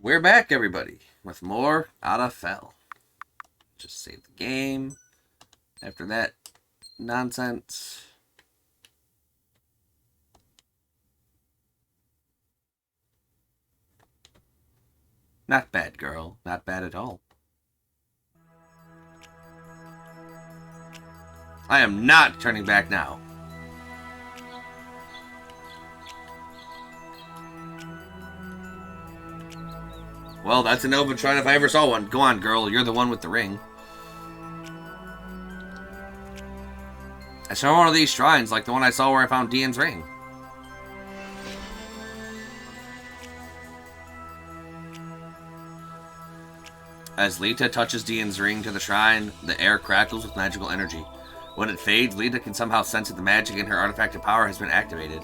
We're back, everybody, with more Otafel. Just save the game. After that nonsense. Not bad, girl. Not bad at all. I am not turning back now. Well, that's an Elven shrine if I ever saw one. Go on, girl. You're the one with the ring. I saw one of these shrines, like the one I saw where I found Dian's ring. As Lita touches Dian's ring to the shrine, the air crackles with magical energy. When it fades, Lita can somehow sense that the magic in her artifact of power has been activated.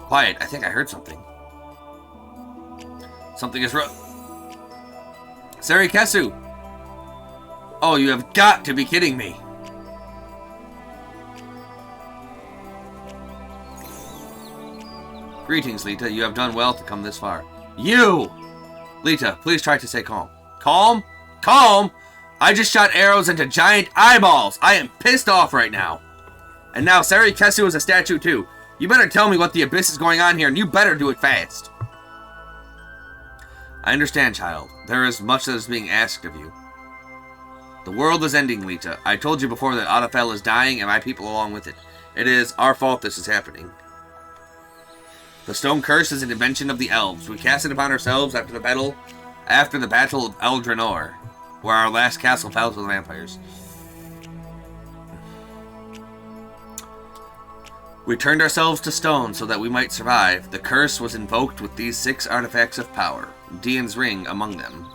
Quiet, I think I heard something. Something is wrong. Sari Kesu! Oh, you have got to be kidding me. Greetings, Lita. You have done well to come this far. You! Lita, please try to stay calm. Calm? Calm? I just shot arrows into giant eyeballs. I am pissed off right now. And now Sari Kesu is a statue too. You better tell me what the abyss is going on here, and you better do it fast. I understand, child. There is much that is being asked of you. The world is ending, Lita. I told you before that Otafel is dying and my people along with it. It is our fault this is happening. The stone curse is an invention of the elves. We cast it upon ourselves after the battle of Eldrenor, where our last castle fell to the vampires. We turned ourselves to stone so that we might survive. The curse was invoked with these 6 artifacts of power, Dian's ring among them.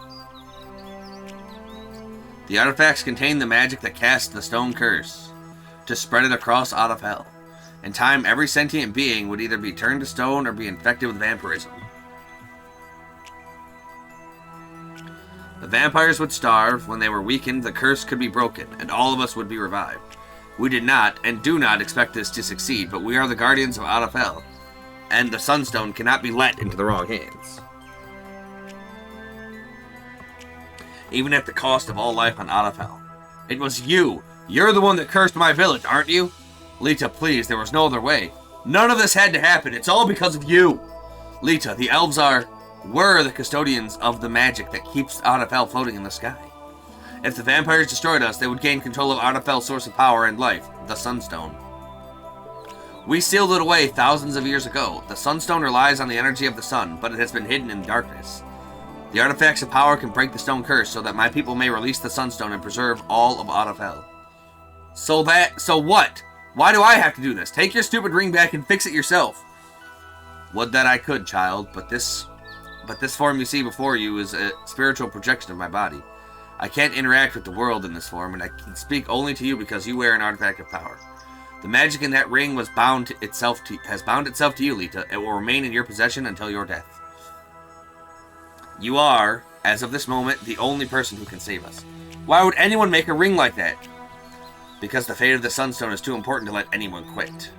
The artifacts contain the magic that cast the stone curse, to spread it across Otafel. In time, every sentient being would either be turned to stone or be infected with vampirism. The vampires would starve. When they were weakened, the curse could be broken, and all of us would be revived. We did not, and do not, expect this to succeed, but we are the guardians of Otafel, and the Sunstone cannot be let into the wrong hands. Even at the cost of all life on Otafel. It was you! You're the one that cursed my village, aren't you? Lita, please, there was no other way. None of this had to happen. It's all because of you. Lita, the elves were the custodians of the magic that keeps Otafel floating in the sky. If the vampires destroyed us, they would gain control of Otafel's source of power and life, the Sunstone. We sealed it away thousands of years ago. The Sunstone relies on the energy of the sun, but it has been hidden in darkness. The artifacts of power can break the stone curse so that my people may release the Sunstone and preserve all of Otafel. So what? Why do I have to do this? Take your stupid ring back and fix it yourself. Would that I could, child, but this form you see before you is a spiritual projection of my body. I can't interact with the world in this form, and I can speak only to you because you wear an artifact of power. The magic in that ring has bound itself to you, Lita. It will remain in your possession until your death. You are, as of this moment, the only person who can save us. Why would anyone make a ring like that? Because the fate of the Sunstone is too important to let anyone quit.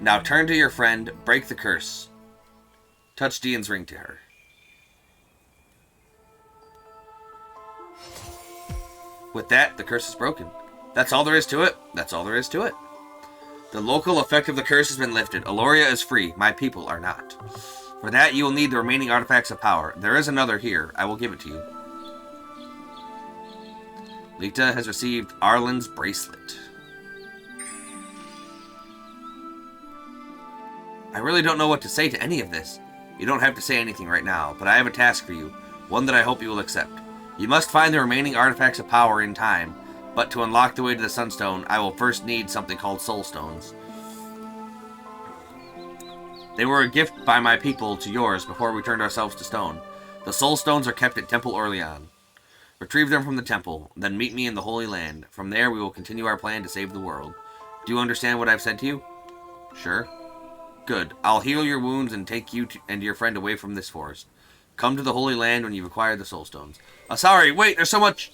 Now turn to your friend, break the curse. Touch Dian's ring to her. With that, the curse is broken. That's all there is to it. That's all there is to it. The local effect of the curse has been lifted. Eloria is free. My people are not. For that, you will need the remaining artifacts of power. There is another here. I will give it to you. Lita has received Arlen's bracelet. I really don't know what to say to any of this. You don't have to say anything right now, but I have a task for you. One that I hope you will accept. You must find the remaining artifacts of power in time, but to unlock the way to the Sunstone, I will first need something called Soul Stones. They were a gift by my people to yours before we turned ourselves to stone. The Soul Stones are kept at Temple Orlean. Retrieve them from the temple, then meet me in the Holy Land. From there, we will continue our plan to save the world. Do you understand what I've said to you? Sure. Good. I'll heal your wounds and take you and your friend away from this forest. Come to the Holy Land when you've acquired the Soul Stones. Sorry, wait, there's so much...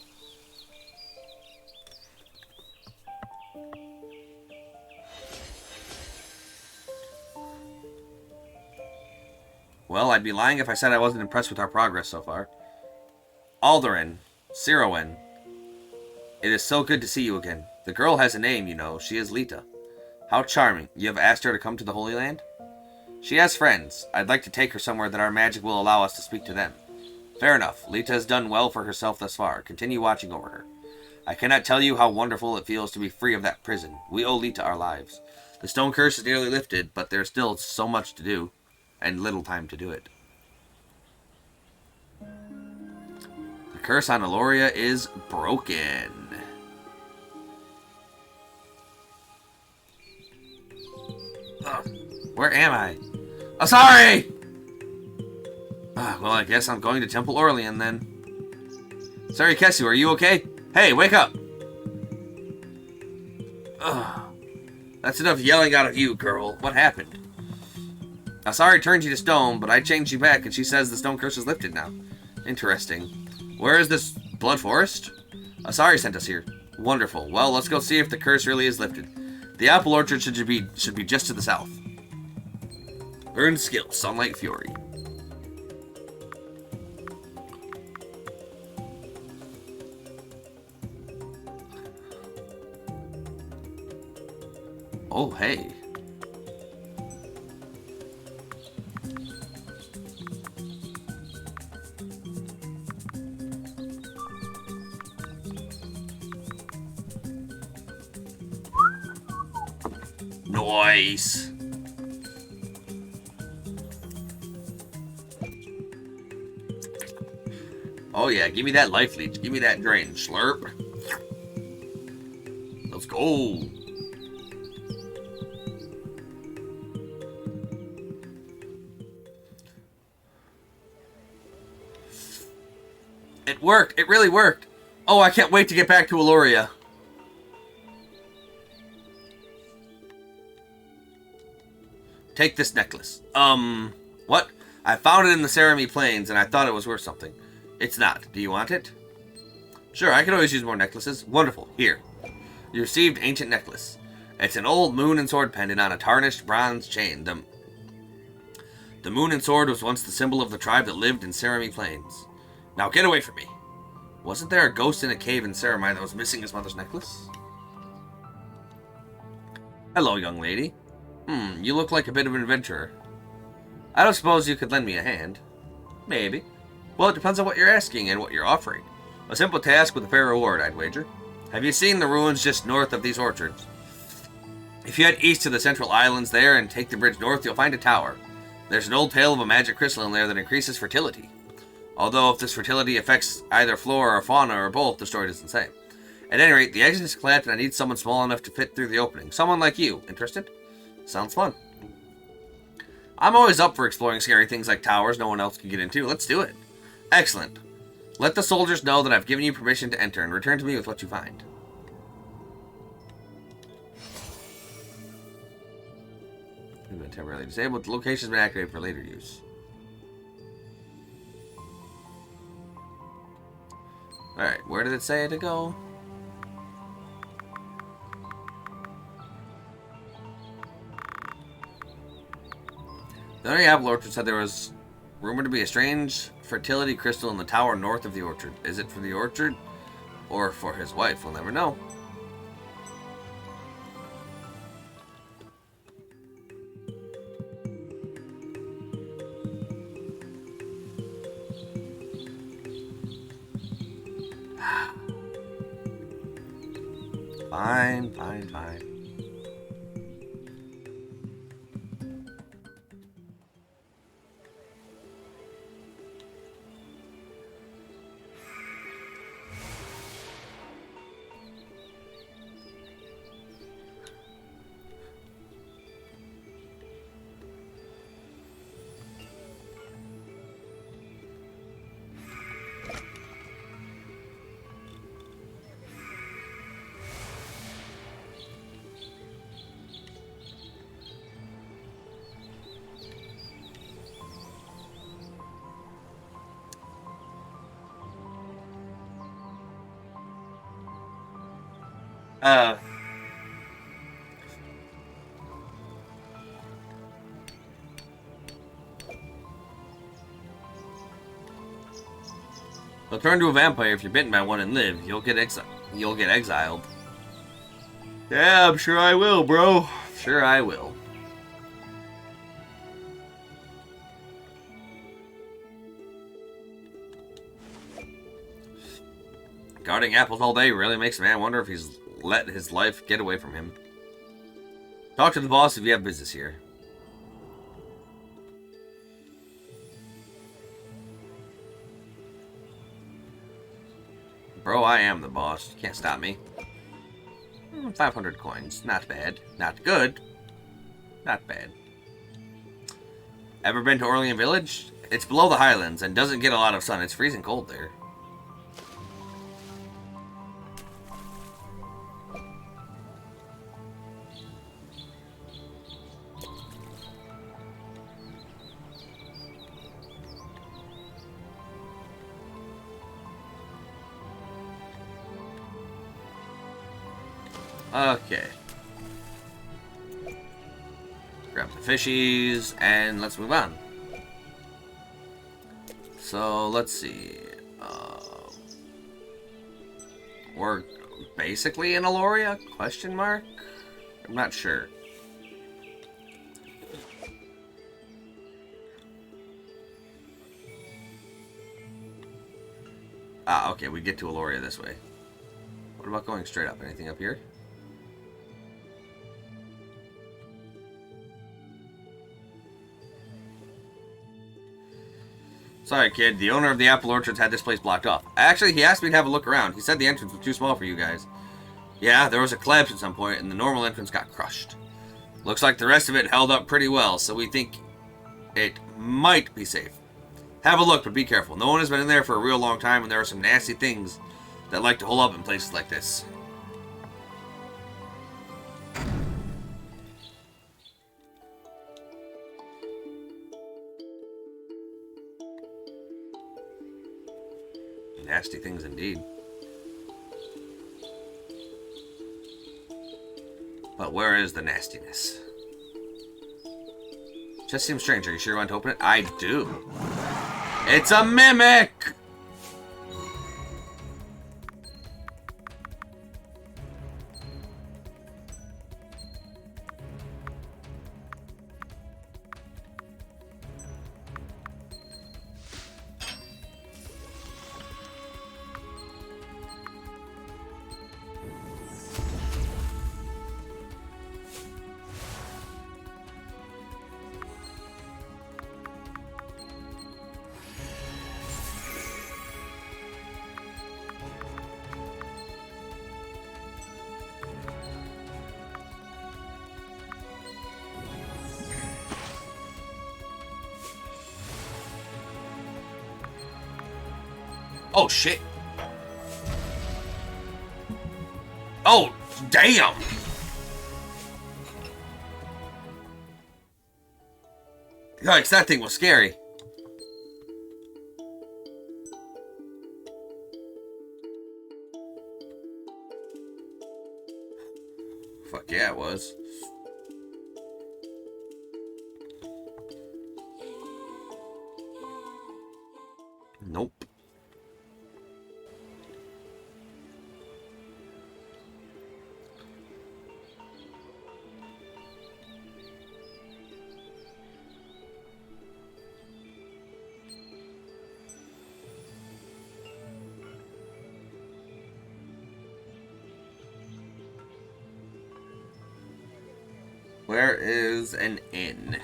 Well, I'd be lying if I said I wasn't impressed with our progress so far. Alderin. Sirowen. It is so good to see you again. The girl has a name, you know. She is Lita. How charming. You have asked her to come to the Holy Land? She has friends. I'd like to take her somewhere that our magic will allow us to speak to them. Fair enough. Lita has done well for herself thus far. Continue watching over her. I cannot tell you how wonderful it feels to be free of that prison. We owe Lita our lives. The stone curse is nearly lifted, but there's still so much to do, and little time to do it. The curse on Eloria is broken. Where am I? Oh, sorry! Well, I guess I'm going to Temple Orlean then. Sorry, Kesu, are you okay? Hey, wake up! That's enough yelling out of you, girl. What happened? Asari turned you to stone, but I changed you back, and she says the stone curse is lifted now. Interesting. Where is this Blood Forest? Asari sent us here. Wonderful. Well, let's go see if the curse really is lifted. The apple orchard should be just to the south. Earn skill, Sunlight Fury. Oh, hey. Nice. Oh yeah, give me that life leech. Give me that drain. Slurp. Let's go. It worked. It really worked. Oh, I can't wait to get back to Eloria. Take this necklace. What? I found it in the Cerami Plains, and I thought it was worth something. It's not. Do you want it? Sure, I could always use more necklaces. Wonderful. Here. You received Ancient Necklace. It's an old moon and sword pendant on a tarnished bronze chain. The moon and sword was once the symbol of the tribe that lived in Cerami Plains. Now get away from me. Wasn't there a ghost in a cave in Cerami that was missing his mother's necklace? Hello, young lady. You look like a bit of an adventurer. I don't suppose you could lend me a hand. Maybe. Well, it depends on what you're asking and what you're offering. A simple task with a fair reward, I'd wager. Have you seen the ruins just north of these orchards? If you head east to the central islands there and take the bridge north, you'll find a tower. There's an old tale of a magic crystal in there that increases fertility. Although if this fertility affects either flora or fauna or both, the story doesn't say. At any rate, the exit is collapsed and I need someone small enough to fit through the opening. Someone like you. Interested? Sounds fun. I'm always up for exploring scary things like towers no one else can get into. Let's do it. Excellent. Let the soldiers know that I've given you permission to enter and return to me with what you find. You've been temporarily disabled. The location's been activated for later use. Alright, where did it say to go? The owner of the apple orchard said there was rumored to be a strange fertility crystal in the tower north of the orchard. Is it for the orchard or for his wife? We'll never know. Fine, fine, fine. Uh, They'll turn to a vampire if you're bitten by one and live. You'll get exiled. Yeah, I'm sure I will, bro. Sure I will. Guarding apples all day really makes a man wonder if he's let his life get away from him. Talk to the boss if you have business here. Bro, I am the boss. You can't stop me. 500 coins. Not bad. Not good. Not bad. Ever been to Orlean Village? It's below the highlands and doesn't get a lot of sun. It's freezing cold there. Okay. Grab the fishies, and let's move on. So, let's see. We're basically in Eloria? Question mark? I'm not sure. Ah, okay, we get to Eloria this way. What about going straight up? Anything up here? Sorry, kid. The owner of the apple orchards had this place blocked off. Actually, he asked me to have a look around. He said the entrance was too small for you guys. Yeah, there was a collapse at some point, and the normal entrance got crushed. Looks like the rest of it held up pretty well, so we think it might be safe. Have a look, but be careful. No one has been in there for a real long time, and there are some nasty things that like to hole up in places like this. Nasty things indeed. But where is the nastiness? Just seems strange. Are you sure you want to open it? I do. It's a mimic! Oh, shit. Oh, damn. Yikes, that thing was scary. Fuck yeah, it was. Nope. Where is an inn?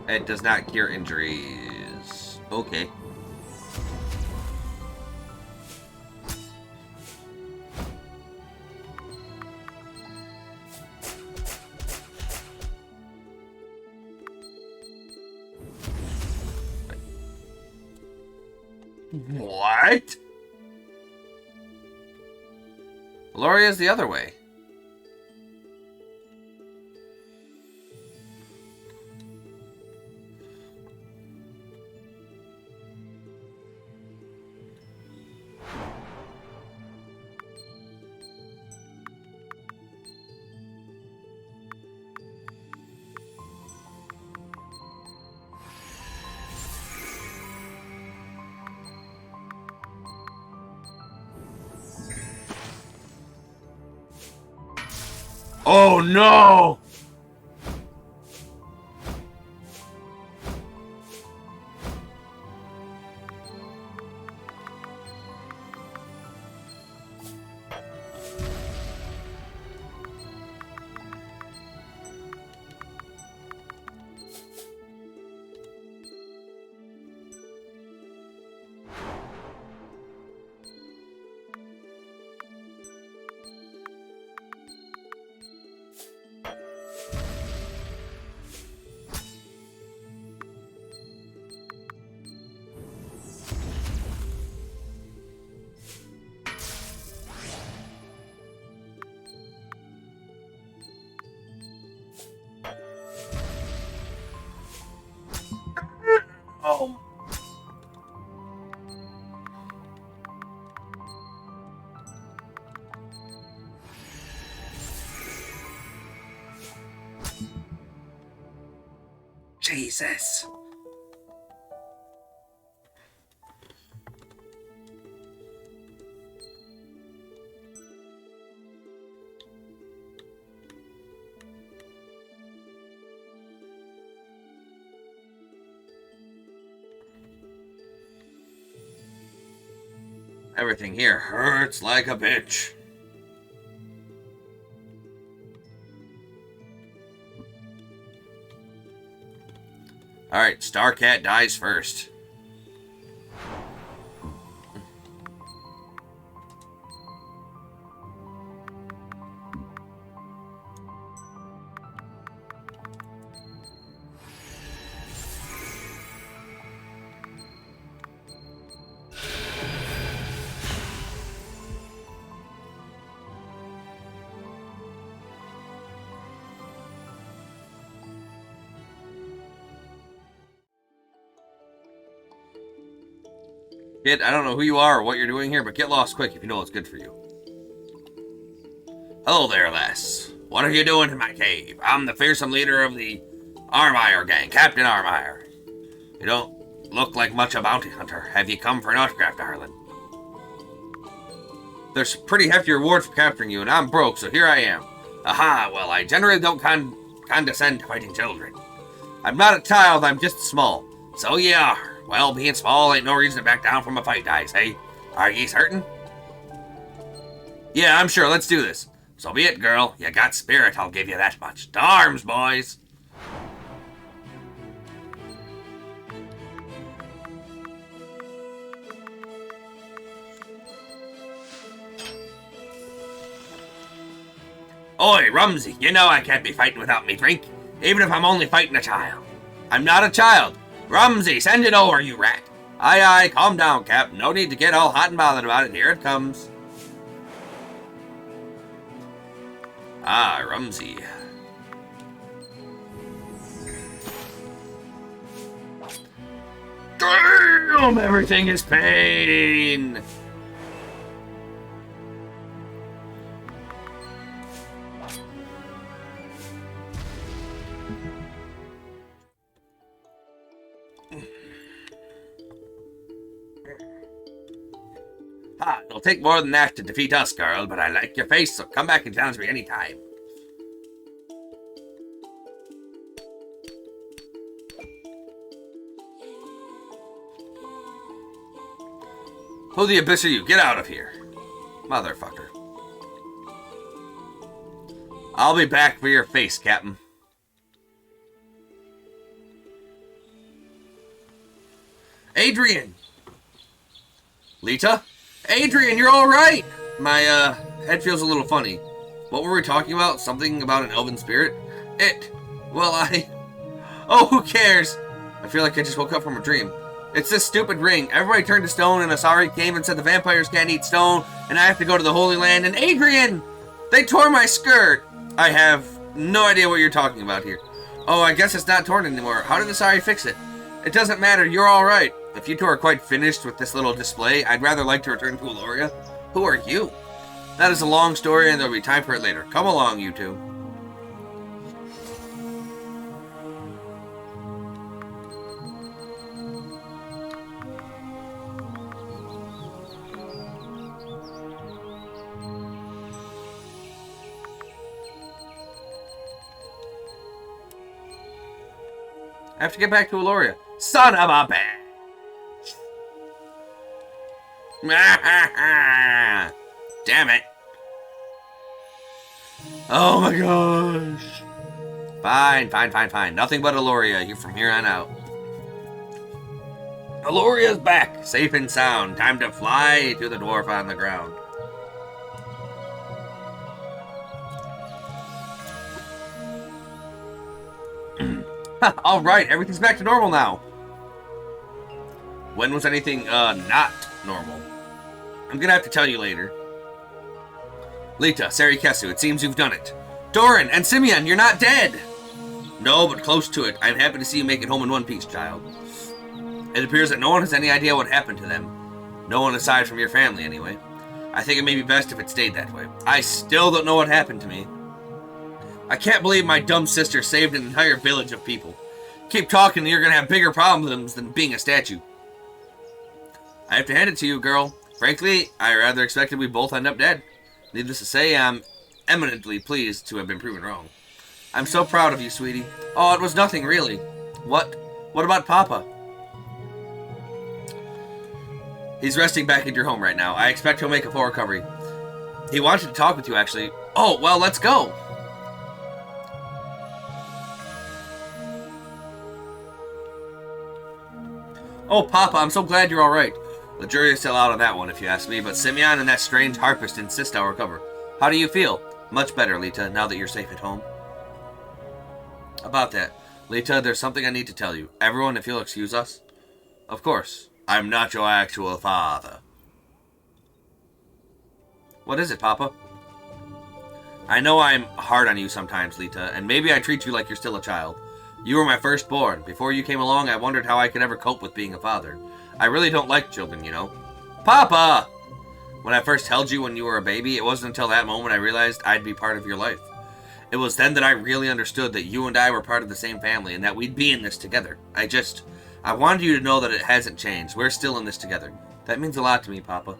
It does not cure injuries. Okay. What? Eloria's the other way. Oh no! Oh. Jesus. Everything here hurts like a bitch. Alright, Starcat dies first. Kid, I don't know who you are or what you're doing here, but get lost quick if you know what's good for you. Hello there, lass. What are you doing in my cave? I'm the fearsome leader of the Armire gang, Captain Armire. You don't look like much a bounty hunter. Have you come for an autograph, darling? There's a pretty hefty reward for capturing you, and I'm broke, so here I am. Aha, well, I generally don't condescend to fighting children. I'm not a child, I'm just small. So you are. Well, being small ain't no reason to back down from a fight, I say. Are ye certain? Yeah, I'm sure. Let's do this. So be it, girl. You got spirit, I'll give you that much. To arms, boys! Oi, Rumsey, you know I can't be fighting without me drink, even if I'm only fighting a child. I'm not a child. Rumsey, send it over, you rat. Aye, aye, calm down, Cap. No need to get all hot and bothered about it. Here it comes. Ah, Rumsey. Damn, everything is pain. Ah, it'll take more than that to defeat us, girl, but I like your face, so come back and challenge me anytime. Who the abyss are you? Get out of here. Motherfucker. I'll be back for your face, Captain. Adrian! Lita? Adrian, you're alright! My, head feels a little funny. What were we talking about? Something about an elven spirit? Oh, who cares? I feel like I just woke up from a dream. It's this stupid ring. Everybody turned to stone and Asari came and said the vampires can't eat stone and I have to go to the Holy Land. And Adrian! They tore my skirt! I have no idea what you're talking about here. Oh, I guess it's not torn anymore. How did Asari fix it? It doesn't matter. You're alright. If you two are quite finished with this little display, I'd rather like to return to Eloria. Who are you? That is a long story and there'll be time for it later. Come along, you two. I have to get back to Eloria. Son of a bitch! Damn it. Oh my gosh. Fine. Nothing but Eloria from here on out. Eloria's back, safe and sound. Time to fly to the dwarf on the ground. Alright, everything's back to normal now. When was anything, not normal? I'm gonna have to tell you later. Lita, Sarikesu, it seems you've done it. Doran and Simeon, you're not dead! No, but close to it. I'm happy to see you make it home in one piece, child. It appears that no one has any idea what happened to them. No one aside from your family, anyway. I think it may be best if it stayed that way. I still don't know what happened to me. I can't believe my dumb sister saved an entire village of people. Keep talking and you're gonna have bigger problems than being a statue. I have to hand it to you, girl. Frankly, I rather expected we both end up dead. Needless to say, I'm eminently pleased to have been proven wrong. I'm so proud of you, sweetie. Oh, it was nothing, really. What? What about Papa? He's resting back at your home right now. I expect he'll make a full recovery. He wanted to talk with you, actually. Oh, well, let's go. Oh, Papa, I'm so glad you're all right. The jury is still out on that one, if you ask me, but Simeon and that strange harpist insist I'll recover. How do you feel? Much better, Lita, now that you're safe at home. About that, Lita, there's something I need to tell you. Everyone, if you'll excuse us. Of course. I'm not your actual father. What is it, Papa? I know I'm hard on you sometimes, Lita, and maybe I treat you like you're still a child. You were my firstborn. Before you came along, I wondered how I could ever cope with being a father. I really don't like children, you know. Papa! When I first held you when you were a baby, it wasn't until that moment I realized I'd be part of your life. It was then that I really understood that you and I were part of the same family and that we'd be in this together. I wanted you to know that it hasn't changed. We're still in this together. That means a lot to me, Papa.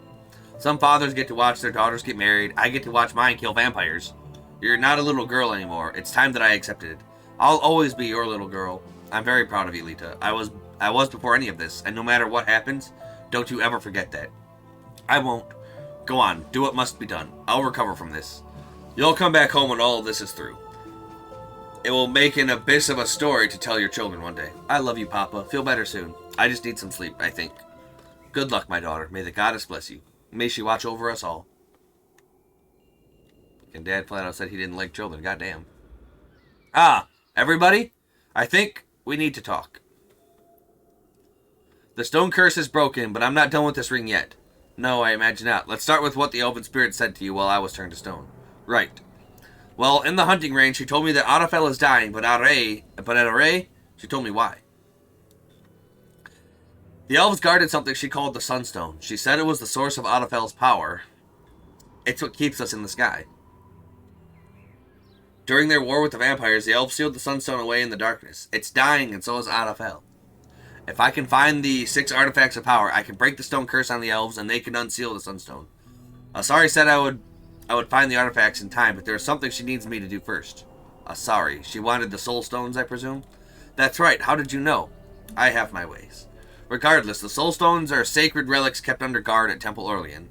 Some fathers get to watch their daughters get married. I get to watch mine kill vampires. You're not a little girl anymore. It's time that I accepted it. I'll always be your little girl. I'm very proud of you, Lita. I was before any of this, and no matter what happens, don't you ever forget that. I won't. Go on, do what must be done. I'll recover from this. You'll come back home when all of this is through. It will make an abyss of a story to tell your children one day. I love you, Papa. Feel better soon. I just need some sleep, I think. Good luck, my daughter. May the goddess bless you. May she watch over us all. And Dad flat out said he didn't like children. Goddamn. Everybody? I think we need to talk. The stone curse is broken, but I'm not done with this ring yet. No, I imagine not. Let's start with what the elven spirit said to you while I was turned to stone. Right. Well, in the hunting range, she told me that Arafel is dying, but at Array, she told me why. The elves guarded something she called the Sunstone. She said it was the source of Arafel's power. It's what keeps us in the sky. During their war with the vampires, the elves sealed the Sunstone away in the darkness. It's dying, and so is Arafel. If I can find the 6 artifacts of power, I can break the stone curse on the elves, and they can unseal the Sunstone. Asari said I would find the artifacts in time, but there's something she needs me to do first. Asari. She wanted the soul stones, I presume? That's right. How did you know? I have my ways. Regardless, the soul stones are sacred relics kept under guard at Temple Orlean.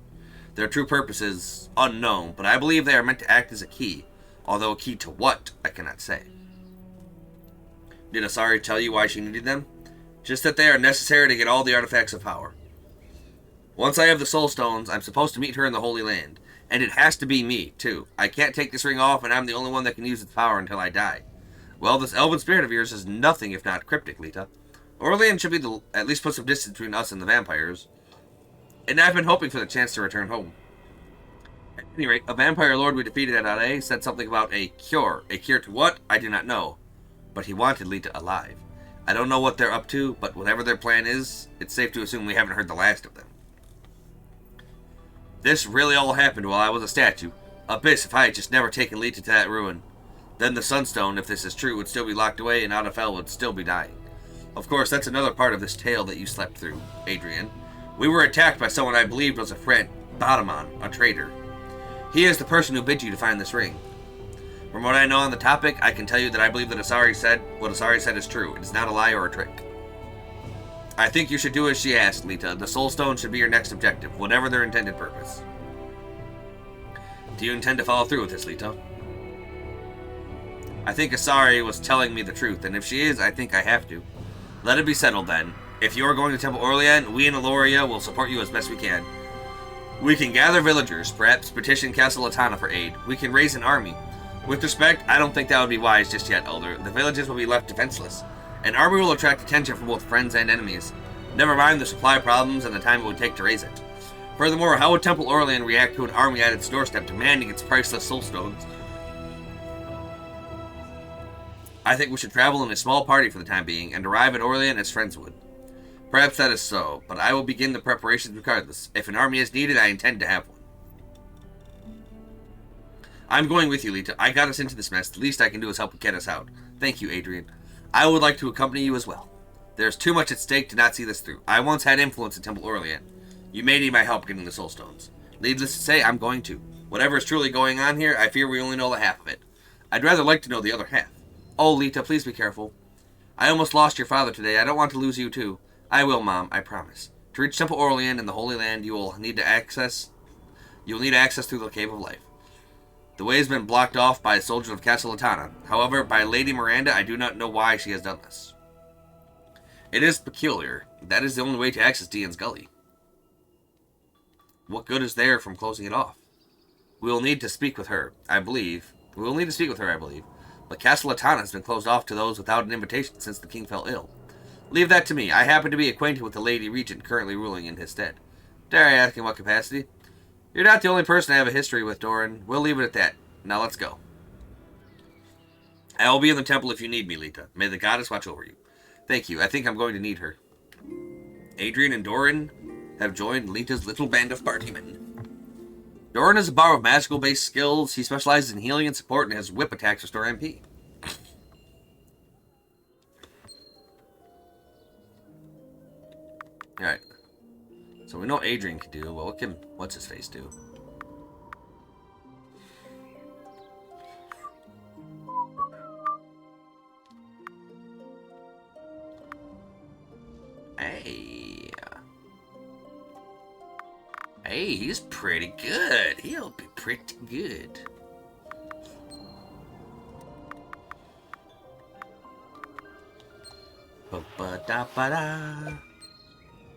Their true purpose is unknown, but I believe they are meant to act as a key. Although a key to what, I cannot say. Did Asari tell you why she needed them? Just that they are necessary to get all the artifacts of power. Once I have the soul stones, I'm supposed to meet her in the Holy Land. And it has to be me, too. I can't take this ring off, and I'm the only one that can use its power until I die. Well, this elven spirit of yours is nothing if not cryptic, Lita. Orlean should be at least put some distance between us and the vampires. And I've been hoping for the chance to return home. At any rate, a vampire lord we defeated at Are said something about a cure. A cure to what? I do not know. But he wanted Lita alive. I don't know what they're up to, but whatever their plan is, it's safe to assume we haven't heard the last of them. This really all happened while I was a statue. Abyss if I had just never taken Lita to that ruin. Then the Sunstone, if this is true, would still be locked away and Arafel would still be dying. Of course, that's another part of this tale that you slept through, Adrian. We were attacked by someone I believed was a friend, Bataman, a traitor. He is the person who bid you to find this ring. From what I know on the topic, I can tell you that I believe that what Asari said is true. It is not a lie or a trick. I think you should do as she asked, Lita. The Soul Stone should be your next objective, whatever their intended purpose. Do you intend to follow through with this, Lita? I think Asari was telling me the truth, and if she is, I think I have to. Let it be settled then. If you are going to Temple Orlean, we in Eloria will support you as best we can. We can gather villagers, perhaps petition Castle Latana for aid. We can raise an army. With respect, I don't think that would be wise just yet, Elder. The villages will be left defenseless. An army will attract attention from both friends and enemies. Never mind the supply problems and the time it would take to raise it. Furthermore, how would Temple Orlean react to an army at its doorstep demanding its priceless soul stones? I think we should travel in a small party for the time being and arrive at Orlean as friends would. Perhaps that is so, but I will begin the preparations regardless. If an army is needed, I intend to have one. I'm going with you, Lita. I got us into this mess. The least I can do is help get us out. Thank you, Adrian. I would like to accompany you as well. There's too much at stake to not see this through. I once had influence at Temple Orlean. You may need my help getting the Soul Stones. Needless to say, I'm going to. Whatever is truly going on here, I fear we only know the half of it. I'd rather like to know the other half. Oh, Lita, please be careful. I almost lost your father today. I don't want to lose you, too. I will, Mom, I promise. To reach Temple Orlean in the Holy Land, you'll need access through the Cave of Life. The way has been blocked off by soldiers of Castle Latana. However, by Lady Miranda, I do not know why she has done this. It is peculiar. That is the only way to access Dian's Gully. What good is there from closing it off? We will need to speak with her, I believe. But Castle Latana has been closed off to those without an invitation since the king fell ill. Leave that to me. I happen to be acquainted with the Lady Regent currently ruling in his stead. Dare I ask in what capacity? You're not the only person I have a history with, Doran. We'll leave it at that. Now let's go. I will be in the temple if you need me, Lita. May the goddess watch over you. Thank you. I think I'm going to need her. Adrian and Doran have joined Lita's little band of partymen. Doran is a bar of magical-based skills. He specializes in healing and support and has whip attacks restore MP. Alright. So we know Adrian can do. Well, what can what's-his-face do? Hey, he's pretty good. He'll be pretty good. Ba-ba-da-ba-da.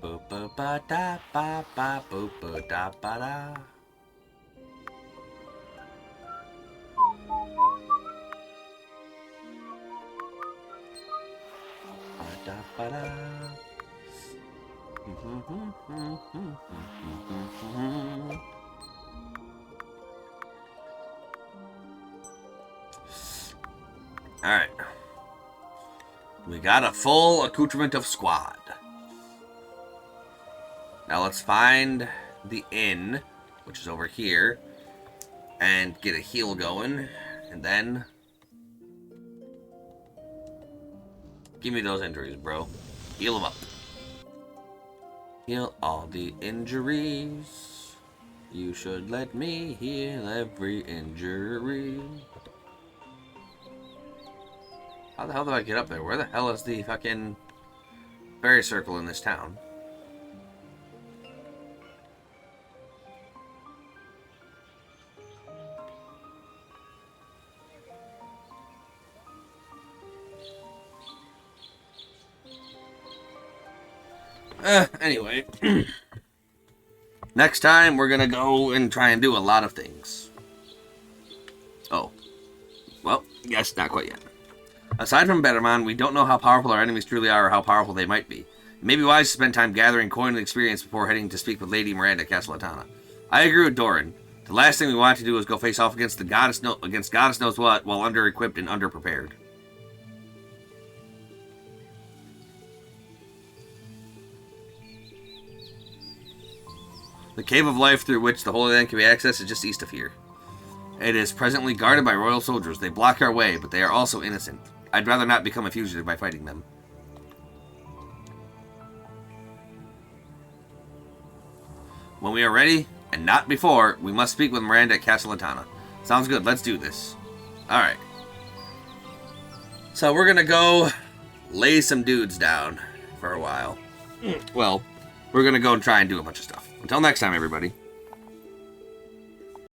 Ba-ba-ba-da-ba-ba. Ba-ba-da-ba-da. Ba-da-ba-da. Alright. We got a full accoutrement of squad. Now let's find the inn, which is over here, and get a heal going, and then give me those injuries, bro. Heal them up. Heal all the injuries. You should let me heal every injury. How the hell did I get up there? Where the hell is the fucking fairy circle in this town? Anyway. Next time, we're gonna go and try and do a lot of things. Oh. Well, yes, not quite yet. Aside from Betterman, we don't know how powerful our enemies truly are or how powerful they might be. It may be wise to spend time gathering coin and experience before heading to speak with Lady Miranda at Castle Latana. I agree with Doran. The last thing we want to do is go face off against Goddess knows what while under-equipped and under-prepared. The Cave of Life through which the Holy Land can be accessed is just east of here. It is presently guarded by royal soldiers. They block our way, but they are also innocent. I'd rather not become a fugitive by fighting them. When we are ready, and not before, we must speak with Miranda at Castle Latana. Sounds good, let's do this. Alright. So we're gonna go lay some dudes down for a while. Well, we're gonna go and try and do a bunch of stuff. Until next time, everybody.